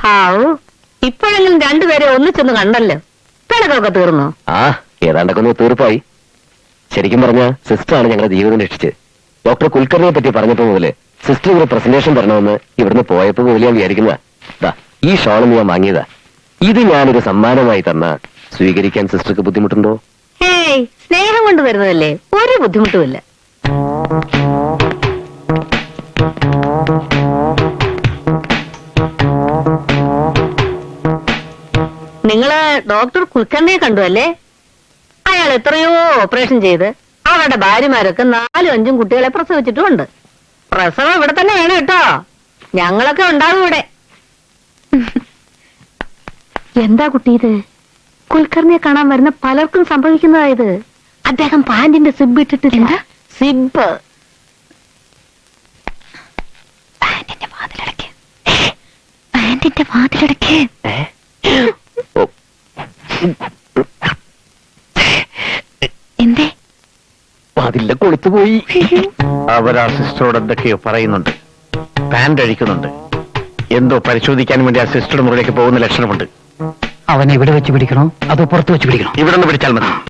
ഹാവു, ഇപ്പോഴെങ്കിലും രണ്ടുപേരെ ഒന്നിച്ചൊന്ന് കണ്ടല്ലോ. പിണക്കൊക്കെ തീർന്നു? ആ, ഏതാണ്ടൊക്കെ ഒന്ന് തീർപ്പായി. ശരിക്കും പറഞ്ഞ സിസ്റ്ററാണ് ഞങ്ങളുടെ ജീവിതം രക്ഷിച്ചത്. ഡോക്ടർ കുൽക്കർണിയെ പറ്റി പറഞ്ഞപ്പോ മുതല് സിസ്റ്റർ ഒരു പ്രസന്റേഷൻ തരണമെന്ന് ഇവിടുന്ന് പോയപ്പോ മുതൽ ഞാൻ വിചാരിക്കുന്നതാ. ഈ ഷോളൊന്ന് ഞാൻ വാങ്ങിയതാ. ഇത് ഞാനൊരു സമ്മാനമായി തന്ന സ്വീകരിക്കാൻ സിസ്റ്റർക്ക് ബുദ്ധിമുട്ടുണ്ടോ? ഏയ്, സ്നേഹം കൊണ്ട് വരുന്നതല്ലേ, ഒരു ബുദ്ധിമുട്ടുമില്ല. നിങ്ങള് ഡോക്ടർ കുൽക്കർണിയെ കണ്ടു അല്ലേ? അയാൾ എത്രയോ ഓപ്പറേഷൻ ചെയ്ത് അവരുടെ ഭാര്യമാരൊക്കെ 4-5 കുട്ടികളെ പ്രസവിച്ചിട്ടുമുണ്ട്. പ്രസവം ഇവിടെ തന്നെ വേണം കേട്ടോ, ഞങ്ങളൊക്കെ ഉണ്ടാവും ഇവിടെ. എന്താ കുട്ടി ഇത്? കുൽക്കർണിയെ കാണാൻ വരുന്ന പലർക്കും സംഭവിക്കുന്നതായത്. അദ്ദേഹം പാന്റിന്റെ സിബ് ഇട്ടിട്ടില്ല. സിബ് പാന്റിന്റെ വാതിലടയ്ക്ക്, പാന്റിന്റെ വാതിലടയ്ക്ക്. എന്തേ? അതില്ല, കൊളുത്തുപോയി. അവരാ സിസ്റ്ററോട് എന്തൊക്കെയോ പറയുന്നുണ്ട്, പാന്റ് അഴിക്കുന്നുണ്ട്. എന്തോ പരിശോധിക്കാൻ വേണ്ടി ആ സിസ്റ്ററുടെ മുറിയിലേക്ക് പോകുന്ന ലക്ഷണമുണ്ട്. അവനെ ഇവിടെ വെച്ച് പിടിക്കണോ അതോ പുറത്ത് വെച്ച് പിടിക്കണോ? ഇവിടെ നിന്ന് പിടിച്ചാൽ മതി.